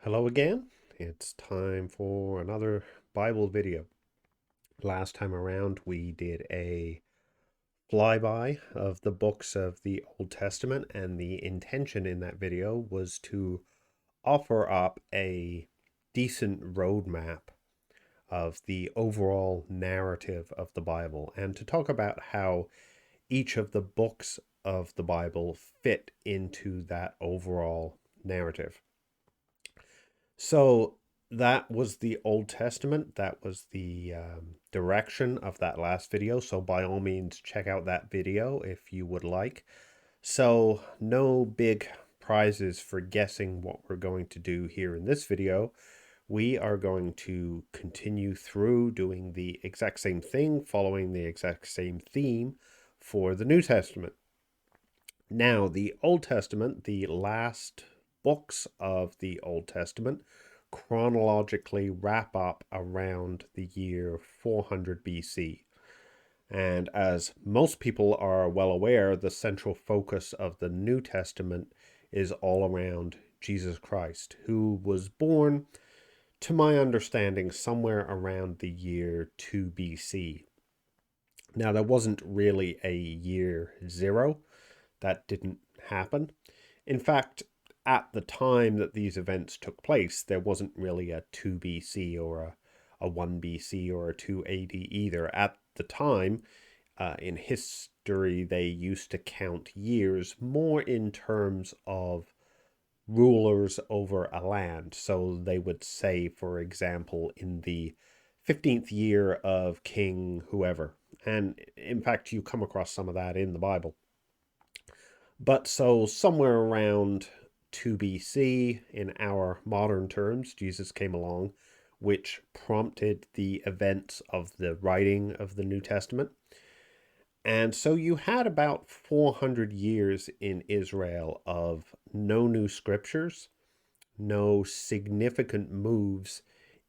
Hello again. It's time for another Bible video. Last time around, we did a flyby of the books of the Old Testament, and the intention in that video was to offer up a decent roadmap of the overall narrative of the Bible and to talk about how each of the books of the Bible fit into that overall narrative. So that was the Old Testament. That was the direction of that last video. So by all means, check out that video if you would like. So no big prizes for guessing what we're going to do here in this video. We are going to continue through doing the exact same thing, following the exact same theme for the New Testament. Now, the Old Testament, the last books of the Old Testament, chronologically wrap up around the year 400 BC. And as most people are well aware, the central focus of the New Testament is all around Jesus Christ, who was born, to my understanding, somewhere around the year 2 BC. Now, there wasn't really a year zero. That didn't happen. In fact, at the time that these events took place, there wasn't really a 2 BC or a 1 BC or a 2 AD either. At the time, in history, they used to count years more in terms of rulers over a land. So they would say, for example, in the 15th year of King whoever. And in fact, you come across some of that in the Bible. But so somewhere around 2 BC, in our modern terms, Jesus came along, which prompted the events of the writing of the New Testament. And so you had about 400 years in Israel of no new scriptures, no significant moves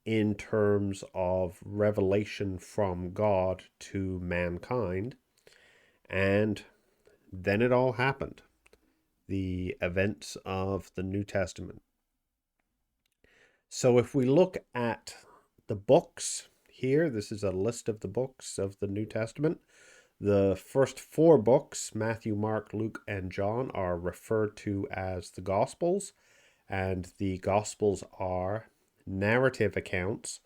in terms of revelation from God to mankind. And then it all happened. The events of the New Testament. So if we look at the books here, this is a list of the books of the New Testament. The first four books, Matthew, Mark, Luke, and John, are referred to as the Gospels. And the Gospels are narrative accounts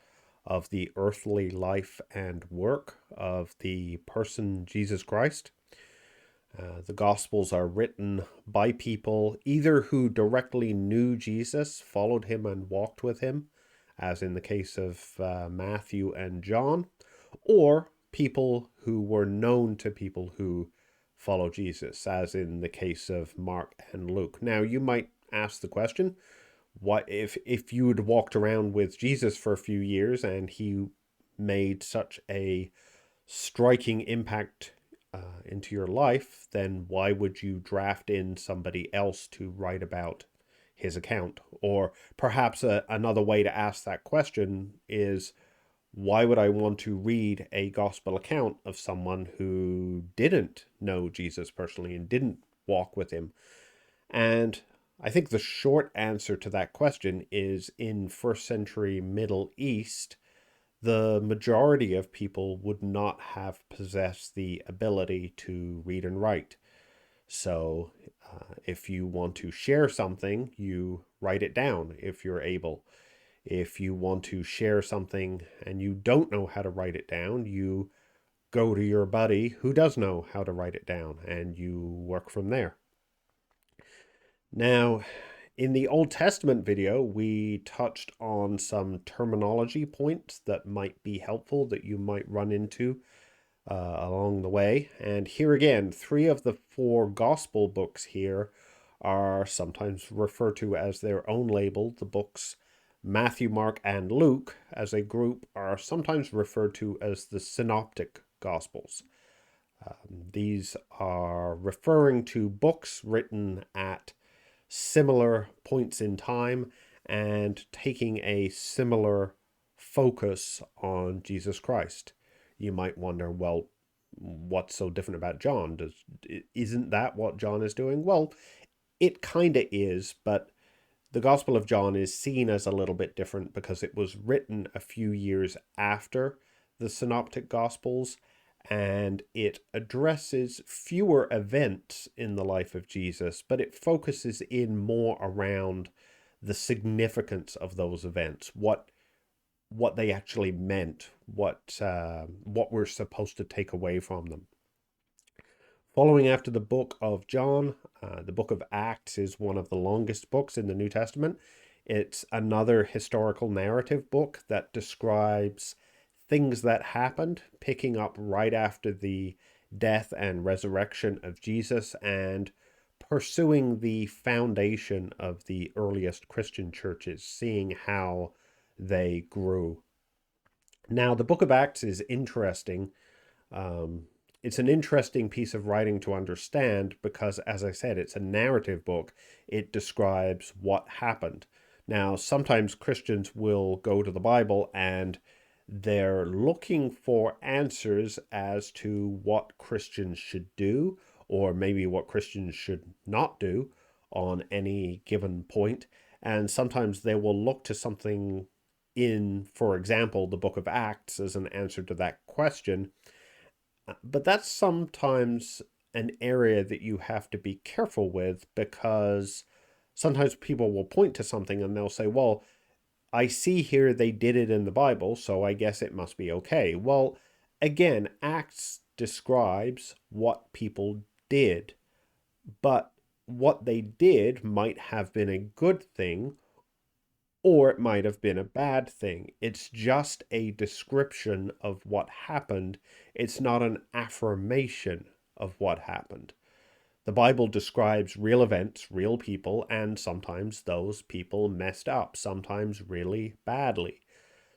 of the earthly life and work of the person Jesus Christ. The Gospels are written by people either who directly knew Jesus, followed him, and walked with him, as in the case of Matthew and John, or people who were known to people who follow Jesus, as in the case of Mark and Luke. Now, you might ask the question, what if you had walked around with Jesus for a few years and he made such a striking impact into your life, then why would you draft in somebody else to write about his account? Or perhaps another way to ask that question is, why would I want to read a gospel account of someone who didn't know Jesus personally and didn't walk with him? And I think the short answer to that question is, in first century Middle East, the majority of people would not have possessed the ability to read and write. So if you want to share something, you write it down if you're able. If you want to share something and you don't know how to write it down, you go to your buddy who does know how to write it down and you work from there. Now, in the Old Testament video, we touched on some terminology points that might be helpful that you might run into along the way. And here again, three of the four gospel books here are sometimes referred to as their own label. The books Matthew, Mark, and Luke, as a group, are sometimes referred to as the synoptic gospels. These are referring to books written at similar points in time and taking a similar focus on Jesus Christ. You might wonder, well, what's so different about John? Isn't that what John is doing? Well, it kind of is, but the Gospel of John is seen as a little bit different because it was written a few years after the Synoptic Gospels, and it addresses fewer events in the life of Jesus, but it focuses in more around the significance of those events, what they actually meant, what we're supposed to take away from them. Following after the book of John, the book of Acts is one of the longest books in the New Testament. It's another historical narrative book that describes things that happened, picking up right after the death and resurrection of Jesus and pursuing the foundation of the earliest Christian churches, seeing how they grew. Now, the book of Acts is interesting. It's an interesting piece of writing to understand because, as I said, it's a narrative book. It describes what happened. Now, sometimes Christians will go to the Bible and they're looking for answers as to what Christians should do, or maybe what Christians should not do on any given point. And sometimes they will look to something in, for example, the book of Acts as an answer to that question. But that's sometimes an area that you have to be careful with, because sometimes people will point to something and they'll say, well, I see here they did it in the Bible, so I guess it must be okay. Well, again, Acts describes what people did, but what they did might have been a good thing, or it might have been a bad thing. It's just a description of what happened. It's not an affirmation of what happened. The Bible describes real events, real people, and sometimes those people messed up, sometimes really badly.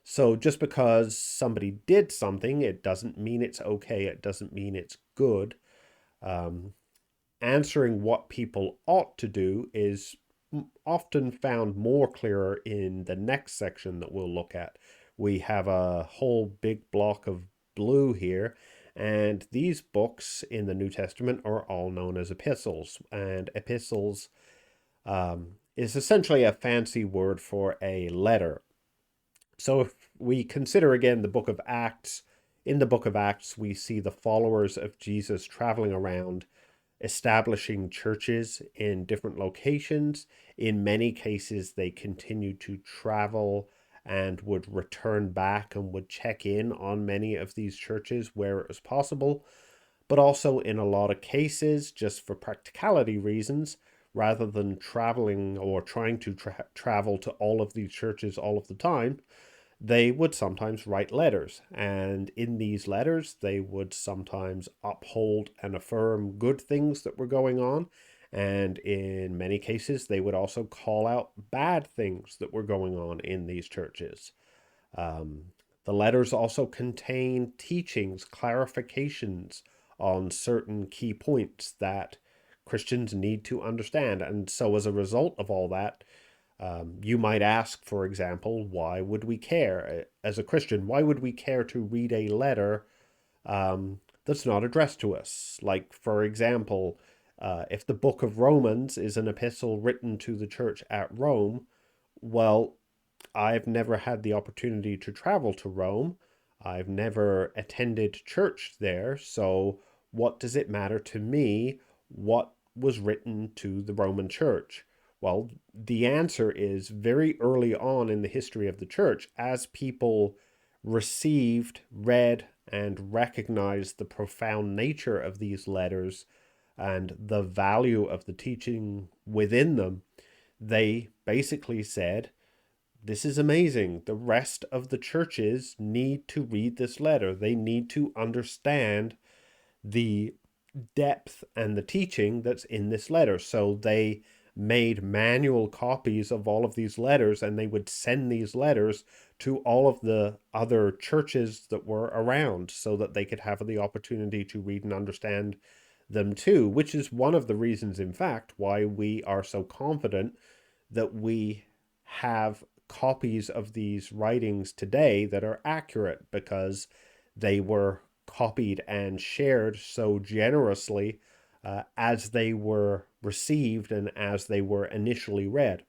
So just because somebody did something, it doesn't mean it's okay. It doesn't mean it's good. Answering what people ought to do is often found more clearer in the next section that we'll look at. We have a whole big block of blue here, and these books in the New Testament are all known as epistles. And epistles is essentially a fancy word for a letter. So if we consider again the book of Acts, in the book of Acts, we see the followers of Jesus traveling around, establishing churches in different locations. In many cases, they continued to travel and would return back and would check in on many of these churches where it was possible. But also in a lot of cases, just for practicality reasons, rather than traveling or trying to travel to all of these churches all of the time, they would sometimes write letters, and in these letters they would sometimes uphold and affirm good things that were going on, and in many cases they would also call out bad things that were going on in these churches. The letters also contain teachings, clarifications on certain key points that Christians need to understand, and so as a result of all that, you might ask, for example, why would we care? As a Christian, why would we care to read a letter that's not addressed to us? Like, for example, if the book of Romans is an epistle written to the church at Rome, well, I've never had the opportunity to travel to Rome. I've never attended church there, so what does it matter to me what was written to the Roman church? Well, the answer is very early on in the history of the church, as people received, read, and recognized the profound nature of these letters and the value of the teaching within them, they basically said, this is amazing. The rest of the churches need to read this letter. They need to understand the depth and the teaching that's in this letter. So they made manual copies of all of these letters, and they would send these letters to all of the other churches that were around so that they could have the opportunity to read and understand them too, which is one of the reasons, in fact, why we are so confident that we have copies of these writings today that are accurate, because they were copied and shared so generously as they were received and as they were initially read.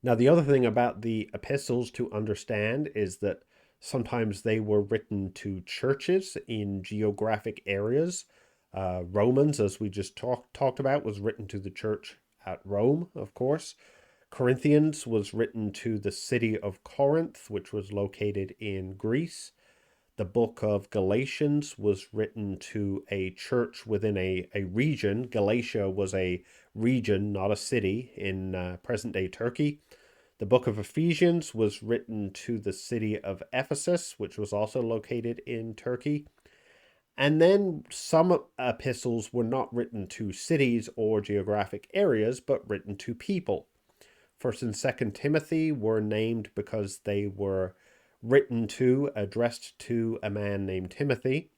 Now, the other thing about the epistles to understand is that sometimes they were written to churches in geographic areas. Romans, as we just talked about, was written to the church at Rome, of course. Corinthians was written to the city of Corinth, which was located in Greece. The book of Galatians was written to a church within a region. Galatia was a region, not a city, in present-day Turkey. The book of Ephesians was written to the city of Ephesus, which was also located in Turkey. And then some epistles were not written to cities or geographic areas, but written to people. 1st and 2nd Timothy were named because they were addressed to a man named Timothy.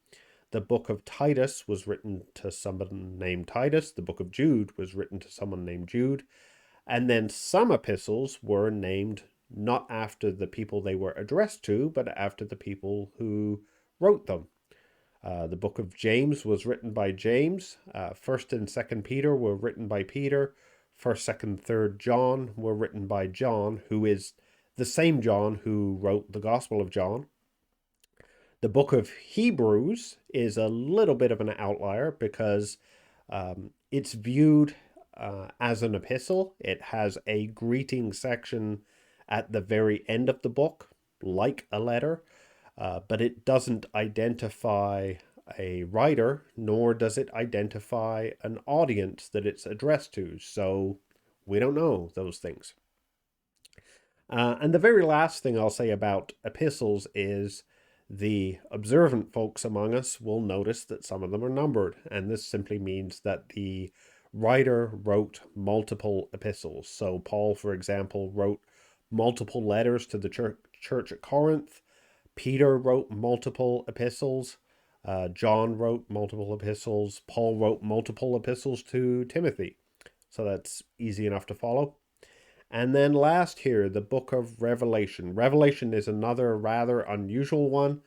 The book of Titus was written to someone named Titus. The book of Jude was written to someone named Jude. And then some epistles were named not after the people they were addressed to, but after the people who wrote them. The book of James was written by James. 1st and 2nd Peter were written by Peter. 1st, 2nd, 3rd John were written by John, who is the same John who wrote the Gospel of John. The book of Hebrews is a little bit of an outlier because it's viewed as an epistle. It has a greeting section at the very end of the book, like a letter, but it doesn't identify a writer, nor does it identify an audience that it's addressed to. So we don't know those things. And the very last thing I'll say about epistles is the observant folks among us will notice that some of them are numbered. And this simply means that the writer wrote multiple epistles. So Paul, for example, wrote multiple letters to the church at Corinth. Peter wrote multiple epistles. John wrote multiple epistles. Paul wrote multiple epistles to Timothy. So that's easy enough to follow. And then last here, the book of Revelation. Revelation is another rather unusual one.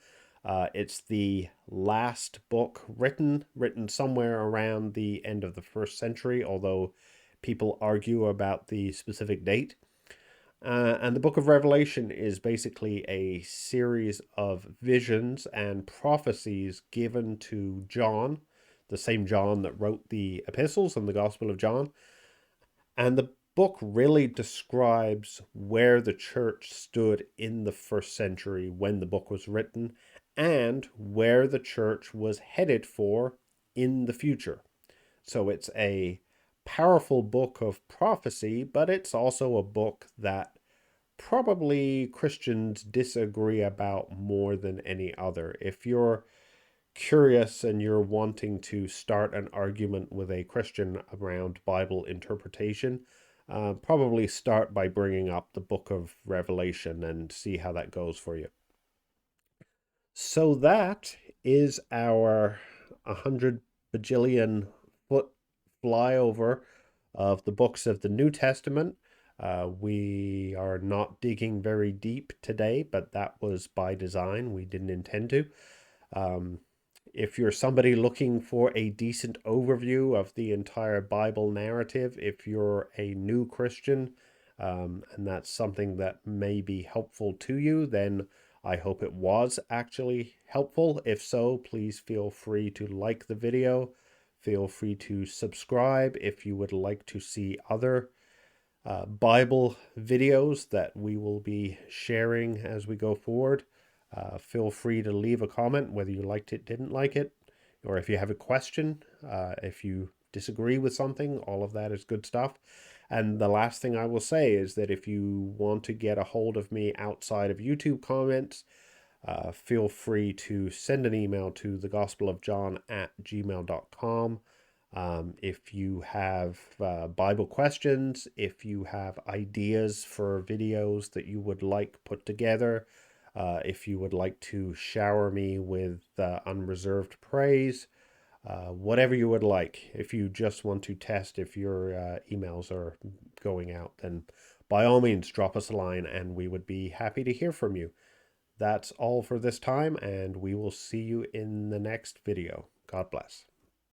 It's the last book written somewhere around the end of the 1st century, although people argue about the specific date. And the book of Revelation is basically a series of visions and prophecies given to John, the same John that wrote the epistles and the Gospel of John. And the book really describes where the church stood in the 1st century when the book was written and where the church was headed for in the future. So it's a powerful book of prophecy, but it's also a book that probably Christians disagree about more than any other. If you're curious and you're wanting to start an argument with a Christian around Bible interpretation, probably start by bringing up the book of Revelation and see how that goes for you. So that is our 100 bajillion foot flyover of the books of the New Testament. We are not digging very deep today, but that was by design. We didn't intend to. If you're somebody looking for a decent overview of the entire Bible narrative, if you're a new Christian, and that's something that may be helpful to you, then I hope it was actually helpful. If so, please feel free to like the video. Feel free to subscribe if you would like to see other Bible videos that we will be sharing as we go forward. Feel free to leave a comment whether you liked it, didn't like it, or if you have a question, if you disagree with something, all of that is good stuff. And the last thing I will say is that if you want to get a hold of me outside of YouTube comments, feel free to send an email to thegospelofjohn@gmail.com. If you have Bible questions, if you have ideas for videos that you would like put together, if you would like to shower me with unreserved praise, whatever you would like. If you just want to test if your emails are going out, then by all means drop us a line and we would be happy to hear from you. That's all for this time, and we will see you in the next video. God bless.